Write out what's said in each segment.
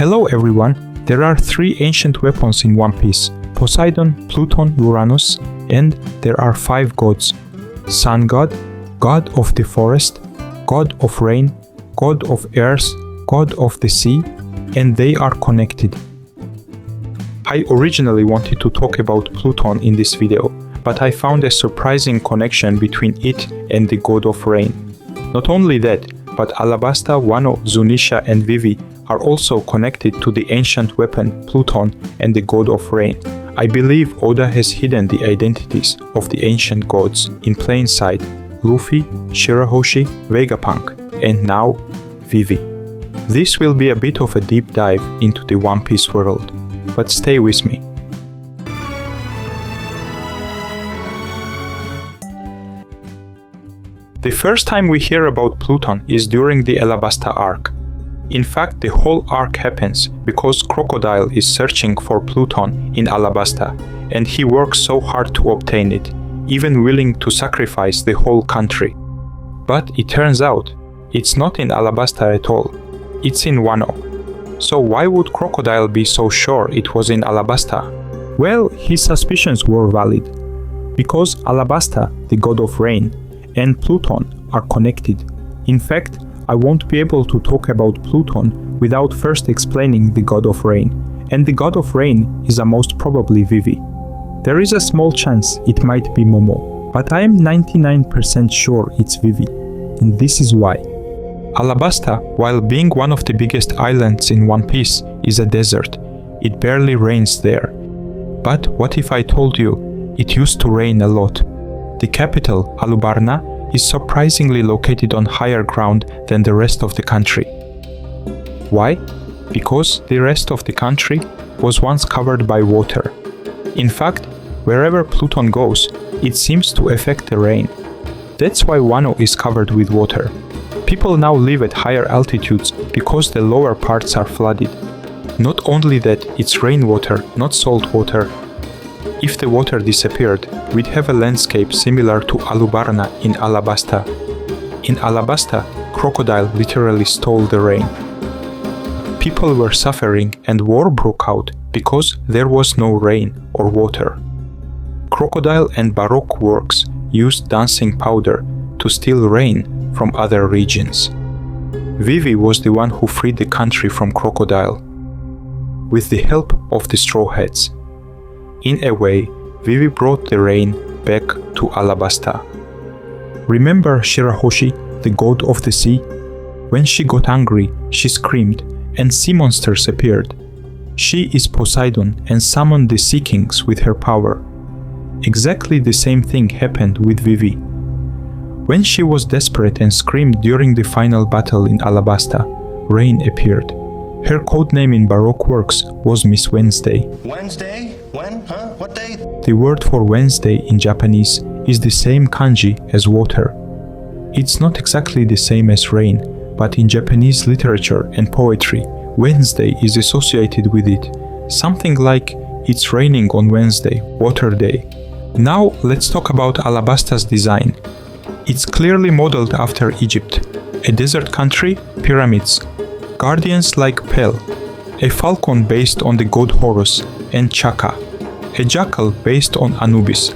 Hello everyone, there are 3 ancient weapons in One Piece: Poseidon, Pluton, Uranus, and there are 5 gods: Sun God, God of the forest, God of rain, God of earth, God of the sea, and they are connected. I originally wanted to talk about Pluton in this video, but I found a surprising connection between it and the god of rain. Not only that, but Alabasta, Wano, Zunisha and Vivi are also connected to the ancient weapon Pluton and the god of rain. I believe Oda has hidden the identities of the ancient gods in plain sight: Luffy, Shirahoshi, Vegapunk, and now Vivi. This will be a bit of a deep dive into the One Piece world, but stay with me. The first time we hear about Pluton is during the Alabasta arc. In fact, the whole arc happens because Crocodile is searching for Pluton in Alabasta, and he works so hard to obtain it, even willing to sacrifice the whole country. But it turns out, it's not in Alabasta at all, it's in Wano. So why would Crocodile be so sure it was in Alabasta? Well, his suspicions were valid, because Alabasta, the god of rain, and Pluton are connected. In fact, I won't be able to talk about Pluton without first explaining the god of rain, and the god of rain is most probably Vivi. There is a small chance it might be Momo, but I am 99% sure it's Vivi, and this is why. Alabasta, while being one of the biggest islands in One Piece, is a desert. It barely rains there. But what if I told you it used to rain a lot? The capital, Alubarna, is surprisingly located on higher ground than the rest of the country. Why? Because the rest of the country was once covered by water. In fact, wherever Pluton goes, it seems to affect the rain. That's why Wano is covered with water. People now live at higher altitudes because the lower parts are flooded. Not only that, it's rainwater, not salt water. If the water disappeared, we'd have a landscape similar to Alubarna in Alabasta. In Alabasta, Crocodile literally stole the rain. People were suffering and war broke out because there was no rain or water. Crocodile and Baroque works used dancing powder to steal rain from other regions. Vivi was the one who freed the country from Crocodile, with the help of the Straw Hats. In a way, Vivi brought the rain back to Alabasta. Remember Shirahoshi, the god of the sea? When she got angry, she screamed, and sea monsters appeared. She is Poseidon and summoned the Sea Kings with her power. Exactly the same thing happened with Vivi. When she was desperate and screamed during the final battle in Alabasta, rain appeared. Her codename in Baroque works was Miss Wednesday. Wednesday? When? Huh? What day? The word for Wednesday in Japanese is the same kanji as water. It's not exactly the same as rain, but in Japanese literature and poetry, Wednesday is associated with it. Something like, it's raining on Wednesday, water day. Now let's talk about Alabasta's design. It's clearly modeled after Egypt. A desert country, pyramids, guardians like Pel, a falcon based on the god Horus, and Chaka, a jackal based on Anubis.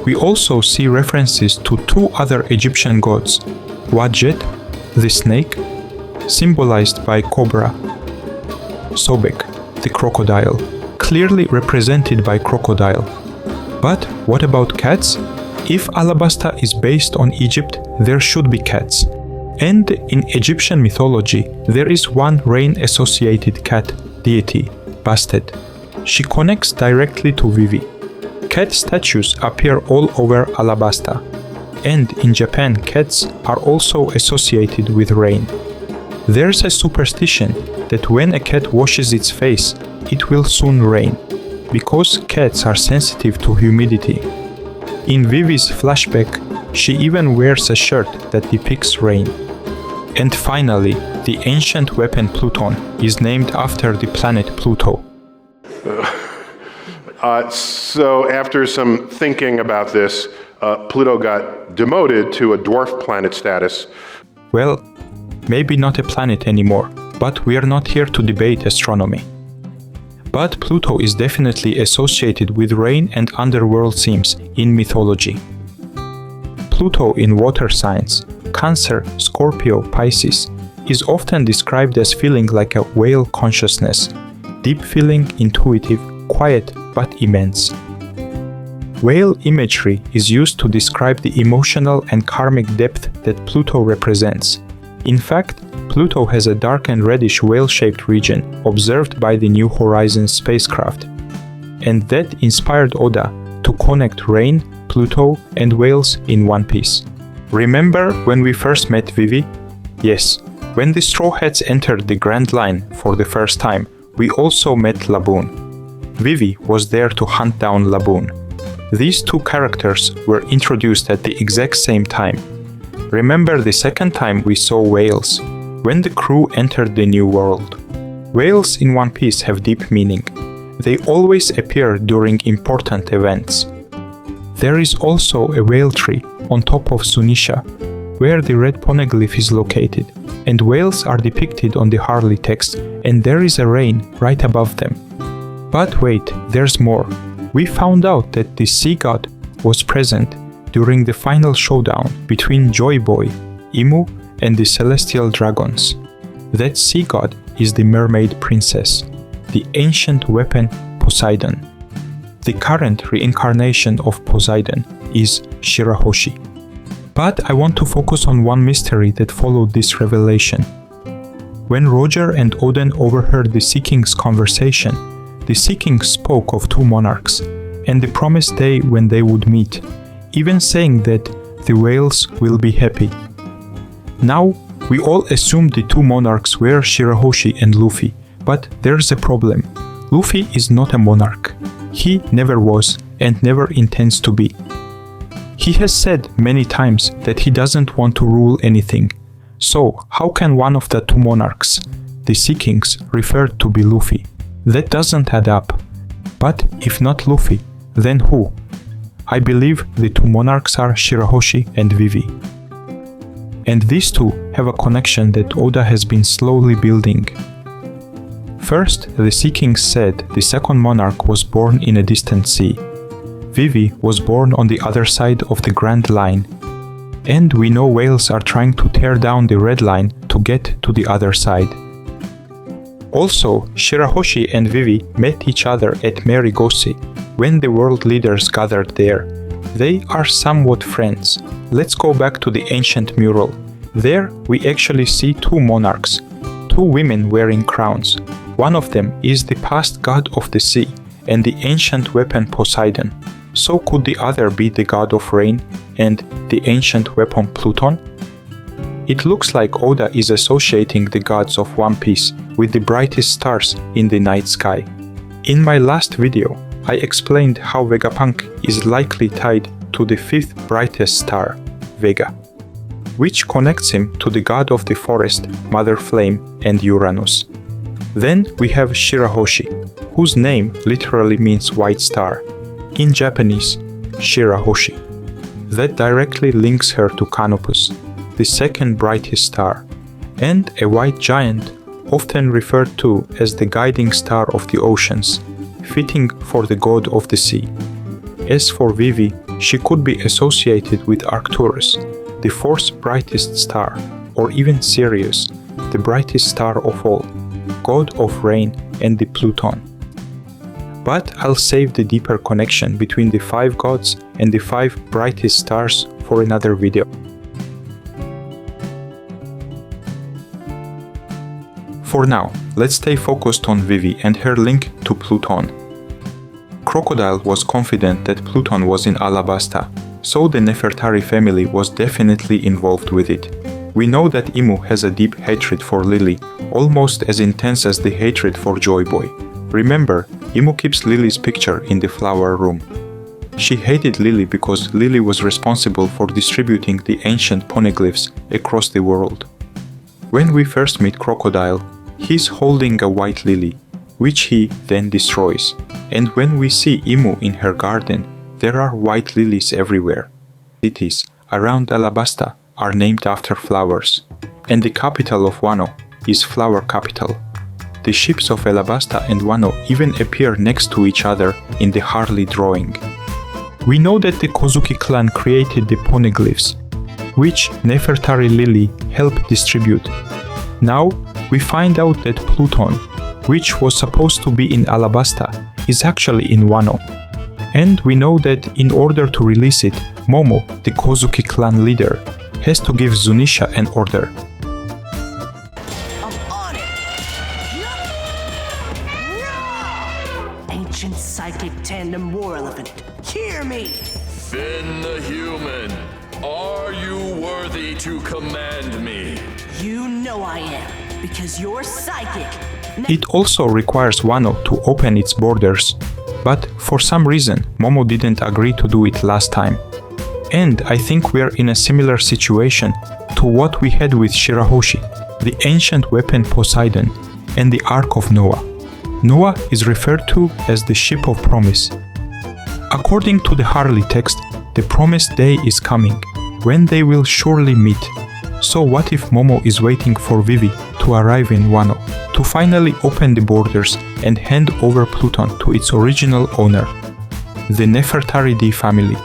We also see references to 2 other Egyptian gods, Wadjet, the snake, symbolized by cobra, Sobek, the crocodile, clearly represented by crocodile. But what about cats? If Alabasta is based on Egypt, there should be cats. And in Egyptian mythology, there is one rain-associated cat deity, Bastet. She connects directly to Vivi. Cat statues appear all over Alabasta. And in Japan, cats are also associated with rain. There's a superstition that when a cat washes its face, it will soon rain, because cats are sensitive to humidity. In Vivi's flashback, she even wears a shirt that depicts rain. And finally, the ancient weapon Pluton is named after the planet Pluto. So after some thinking about this, Pluto got demoted to a dwarf planet status. Well, maybe not a planet anymore, but we are not here to debate astronomy. But Pluto is definitely associated with rain and underworld themes in mythology. Pluto in water signs, Cancer, Scorpio, Pisces, is often described as feeling like a whale consciousness, deep feeling, intuitive, quiet but immense. Whale imagery is used to describe the emotional and karmic depth that Pluto represents. In fact, Pluto has a dark and reddish whale-shaped region observed by the New Horizons spacecraft, and that inspired Oda to connect rain, Pluto, and whales in one piece. Remember when we first met Vivi? Yes, when the Straw Hats entered the Grand Line for the first time, we also met Laboon. Vivi was there to hunt down Laboon. These two characters were introduced at the exact same time. Remember the second time we saw whales, when the crew entered the New World. Whales in One Piece have deep meaning. They always appear during important events. There is also a whale tree on top of Zunisha, where the red poneglyph is located, and whales are depicted on the Harley text, and there is a rain right above them. But wait, there's more. We found out that the sea god was present during the final showdown between Joy Boy, Imu, and the celestial dragons. That sea god is the mermaid princess, the ancient weapon Poseidon. The current reincarnation of Poseidon is Shirahoshi. But I want to focus on one mystery that followed this revelation. When Roger and Odin overheard the Sea King's conversation, the Sea King spoke of two monarchs and the promised day when they would meet, even saying that the whales will be happy. Now, we all assumed the two monarchs were Shirahoshi and Luffy, but there's a problem. Luffy is not a monarch. He never was and never intends to be. He has said many times that he doesn't want to rule anything. So, how can one of the two monarchs, the Sea Kings, referred to be Luffy? That doesn't add up. But if not Luffy, then who? I believe the two monarchs are Shirahoshi and Vivi. And these two have a connection that Oda has been slowly building. First, the Sea King said the second monarch was born in a distant sea. Vivi was born on the other side of the Grand Line. And we know whales are trying to tear down the Red Line to get to the other side. Also, Shirahoshi and Vivi met each other at Marigosi when the world leaders gathered there. They are somewhat friends. Let's go back to the ancient mural. There we actually see two monarchs, two women wearing crowns. One of them is the past god of the sea and the ancient weapon Poseidon. So could the other be the god of rain and the ancient weapon Pluton? It looks like Oda is associating the gods of One Piece with the brightest stars in the night sky. In my last video, I explained how Vegapunk is likely tied to the fifth brightest star, Vega, which connects him to the god of the forest, Mother Flame, and Uranus. Then we have Shirahoshi, whose name literally means white star. In Japanese, Shirahoshi. That directly links her to Canopus, the second brightest star, and a white giant, often referred to as the guiding star of the oceans, fitting for the god of the sea. As for Vivi, she could be associated with Arcturus, the fourth brightest star, or even Sirius, the brightest star of all, god of rain and the Pluton. But I'll save the deeper connection between the five gods and the five brightest stars for another video. For now, let's stay focused on Vivi and her link to Pluton. Crocodile was confident that Pluton was in Alabasta, so the Nefertari family was definitely involved with it. We know that Imu has a deep hatred for Lily, almost as intense as the hatred for Joy Boy. Remember, Imu keeps Lily's picture in the flower room. She hated Lily because Lily was responsible for distributing the ancient poneglyphs across the world. When we first meet Crocodile, he's holding a white lily, which he then destroys. And when we see Imu in her garden, there are white lilies everywhere. Cities around Alabasta are named after flowers. And the capital of Wano, is flower capital. The ships of Alabasta and Wano even appear next to each other in the Harley drawing. We know that the Kozuki clan created the poneglyphs, which Nefertari Lily helped distribute. Now, we find out that Pluton, which was supposed to be in Alabasta, is actually in Wano. And we know that in order to release it, Momo, the Kozuki clan leader, has to give Zunisha an order. I'm on it! Ancient psychic tandem war elephant, hear me! Finn the human, are you worthy to command me? You know I am, because you're psychic. It also requires Wano to open its borders, but for some reason Momo didn't agree to do it last time. And I think we're in a similar situation to what we had with Shirahoshi, the ancient weapon Poseidon, and the Ark of Noah. Noah is referred to as the ship of promise. According to the Harley text, the promised day is coming, when they will surely meet. So what if Momo is waiting for Vivi to arrive in Wano, to finally open the borders and hand over Pluton to its original owner, the Nefertari family?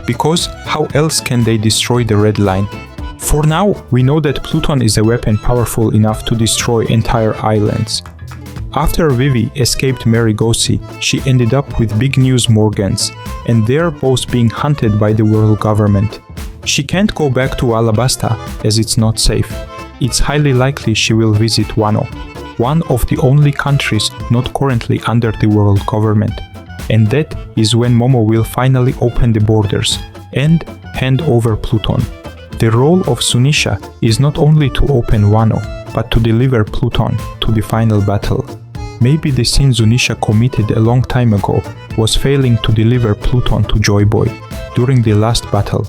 Because how else can they destroy the Red Line? For now, we know that Pluton is a weapon powerful enough to destroy entire islands. After Vivi escaped Marigosi, she ended up with Big News Morgans, and they're both being hunted by the world government. She can't go back to Alabasta as it's not safe. It's highly likely she will visit Wano, one of the only countries not currently under the world government. And that is when Momo will finally open the borders and hand over Pluton. The role of Zunisha is not only to open Wano, but to deliver Pluton to the final battle. Maybe the sin Zunisha committed a long time ago was failing to deliver Pluton to Joy Boy during the last battle.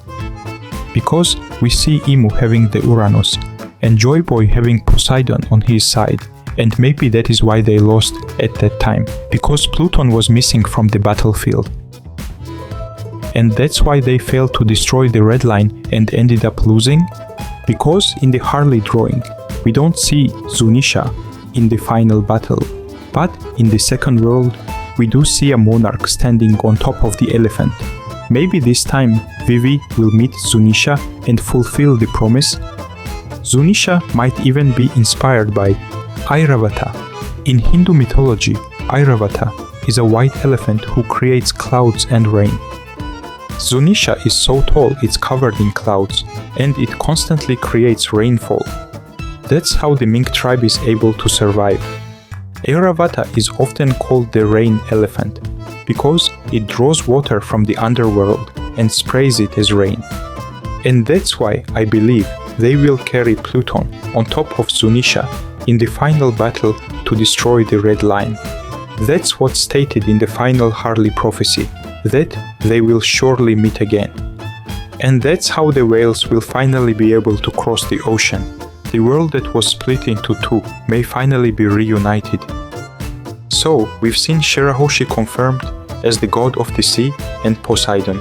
Because we see Imu having the Uranus and Joy Boy having Poseidon on his side, and maybe that is why they lost at that time, because Pluton was missing from the battlefield. And that's why they failed to destroy the Red Line and ended up losing? Because in the Harley drawing, we don't see Zunisha in the final battle, but in the second world, we do see a monarch standing on top of the elephant. Maybe this time Vivi will meet Zunisha and fulfill the promise. Zunisha might even be inspired by Airavata. In Hindu mythology, Airavata is a white elephant who creates clouds and rain. Zunisha is so tall it's covered in clouds, and it constantly creates rainfall. That's how the mink tribe is able to survive. Airavata is often called the rain elephant, because it draws water from the underworld and sprays it as rain. And that's why I believe they will carry Pluton on top of Zunisha in the final battle to destroy the Red Line. That's what's stated in the final Harley prophecy, that they will surely meet again. And that's how the whales will finally be able to cross the ocean. The world that was split into two may finally be reunited. So, we've seen Shirahoshi confirmed as the god of the sea and Poseidon.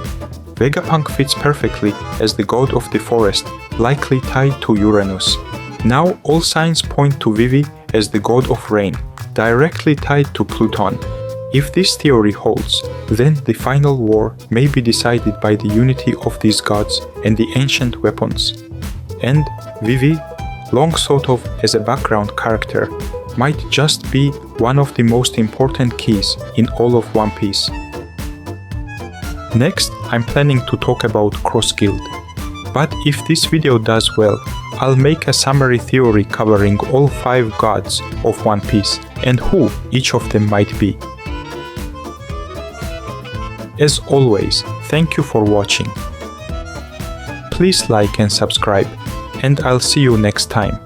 Vegapunk fits perfectly as the god of the forest, likely tied to Uranus. Now all signs point to Vivi as the god of rain, directly tied to Pluton. If this theory holds, then the final war may be decided by the unity of these gods and the ancient weapons. And Vivi, long thought of as a background character, might just be one of the most important keys in all of One Piece. Next, I'm planning to talk about Cross Guild. But if this video does well, I'll make a summary theory covering all 5 gods of One Piece and who each of them might be. As always, thank you for watching. Please like and subscribe, and I'll see you next time.